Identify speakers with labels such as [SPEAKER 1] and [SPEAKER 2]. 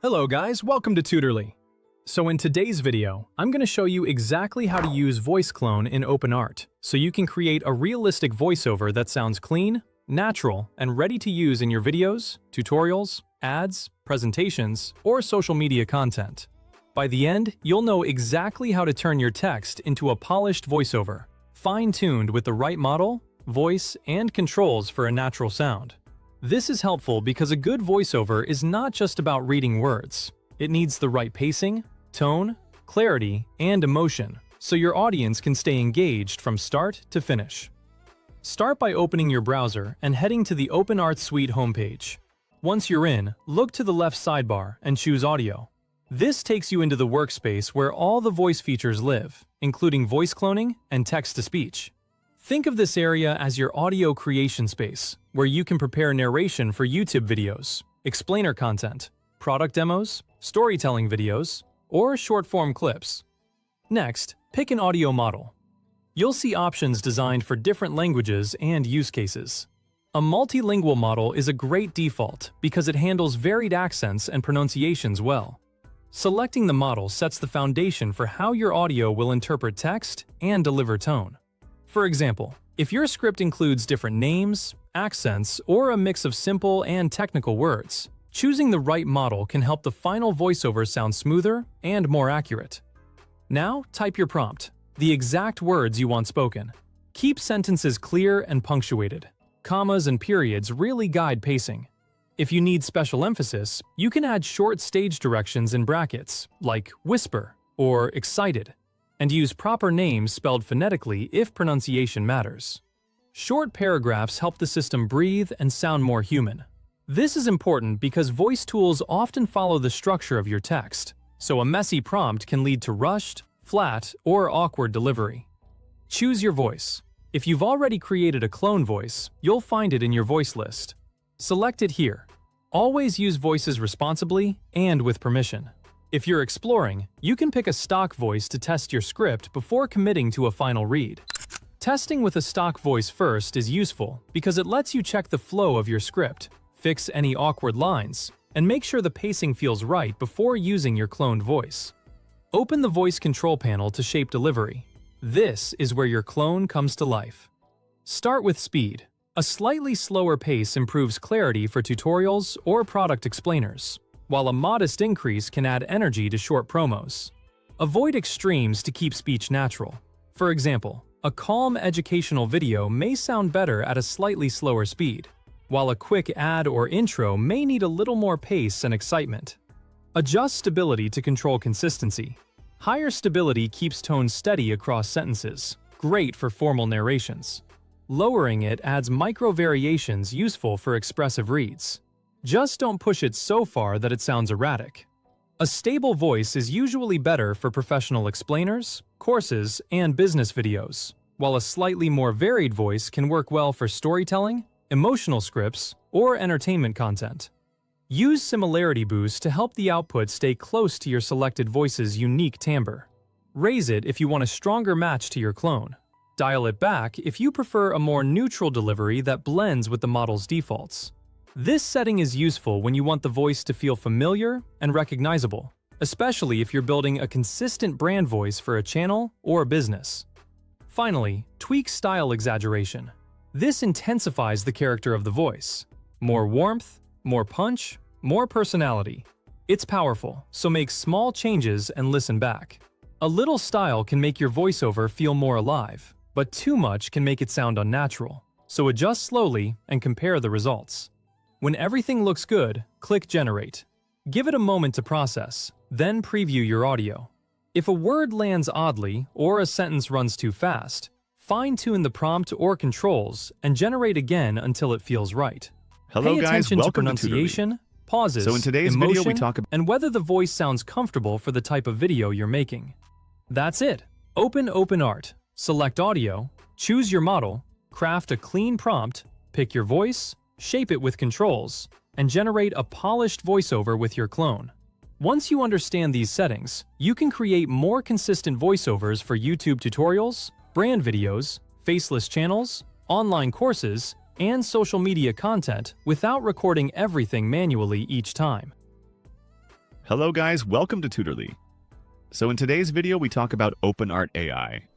[SPEAKER 1] Hello guys, welcome to Tutorly. So in today's video, I'm going to show you exactly how to use voice clone in Openart, so you can create a realistic voiceover that sounds clean, natural, and ready to use in your videos, tutorials, ads, presentations, or social media content. By the end, you'll know exactly how to turn your text into a polished voiceover, fine-tuned with the right model, voice, and controls for a natural sound. This is helpful because a good voiceover is not just about reading words. It needs the right pacing, tone, clarity, and emotion, so your audience can stay engaged from start to finish. Start by opening your browser and heading to the Openart Suite homepage. Once you're in, look to the left sidebar and choose Audio. This takes you into the workspace where all the voice features live, including voice cloning and text-to-speech. Think of this area as your audio creation space, where you can prepare narration for YouTube videos, explainer content, product demos, storytelling videos, or short-form clips. Next, pick an audio model. You'll see options designed for different languages and use cases. A multilingual model is a great default because it handles varied accents and pronunciations well. Selecting the model sets the foundation for how your audio will interpret text and deliver tone. For example, if your script includes different names, accents, or a mix of simple and technical words, choosing the right model can help the final voiceover sound smoother and more accurate. Now, type your prompt, the exact words you want spoken. Keep sentences clear and punctuated. Commas and periods really guide pacing. If you need special emphasis, you can add short stage directions in brackets, like whisper or excited, and use proper names spelled phonetically if pronunciation matters. Short paragraphs help the system breathe and sound more human. This is important because voice tools often follow the structure of your text, so a messy prompt can lead to rushed, flat, or awkward delivery. Choose your voice. If you've already created a clone voice, you'll find it in your voice list. Select it here. Always use voices responsibly and with permission. If you're exploring, you can pick a stock voice to test your script before committing to a final read. Testing with a stock voice first is useful because it lets you check the flow of your script, fix any awkward lines, and make sure the pacing feels right before using your cloned voice. Open the voice control panel to shape delivery. This is where your clone comes to life. Start with speed. A slightly slower pace improves clarity for tutorials or product explainers, while a modest increase can add energy to short promos. Avoid extremes to keep speech natural. For example, a calm educational video may sound better at a slightly slower speed, while a quick ad or intro may need a little more pace and excitement. Adjust stability to control consistency. Higher stability keeps tone steady across sentences, great for formal narrations. Lowering it adds micro variations useful for expressive reads. Just don't push it so far that it sounds erratic. A stable voice is usually better for professional explainers, courses, and business videos, while a slightly more varied voice can work well for storytelling, emotional scripts, or entertainment content. Use Similarity Boost to help the output stay close to your selected voice's unique timbre. Raise it if you want a stronger match to your clone. Dial it back if you prefer a more neutral delivery that blends with the model's defaults. This setting is useful when you want the voice to feel familiar and recognizable, especially if you're building a consistent brand voice for a channel or a business. Finally, tweak style exaggeration. This intensifies the character of the voice. More warmth, more punch, more personality. It's powerful, so make small changes and listen back. A little style can make your voiceover feel more alive, but too much can make it sound unnatural, so adjust slowly and compare the results. When everything looks good, click Generate. Give it a moment to process, then preview your audio. If a word lands oddly or a sentence runs too fast, fine-tune the prompt or controls and generate again until it feels right.
[SPEAKER 2] Hello
[SPEAKER 1] Pay
[SPEAKER 2] guys,
[SPEAKER 1] attention to
[SPEAKER 2] welcome to
[SPEAKER 1] pronunciation,
[SPEAKER 2] Tutorly.
[SPEAKER 1] pauses,
[SPEAKER 2] So in today's
[SPEAKER 1] emotion,
[SPEAKER 2] video we talk about
[SPEAKER 1] and whether the voice sounds comfortable for the type of video you're making. That's it. Open Openart, select Audio, choose your model, craft a clean prompt, pick your voice, shape it with controls, and generate a polished voiceover with your clone. Once you understand these settings, you can create more consistent voiceovers for YouTube tutorials, brand videos, faceless channels, online courses, and social media content without recording everything manually each time.
[SPEAKER 2] Hello guys, welcome to Tutorly. So in today's video we talk about Openart AI.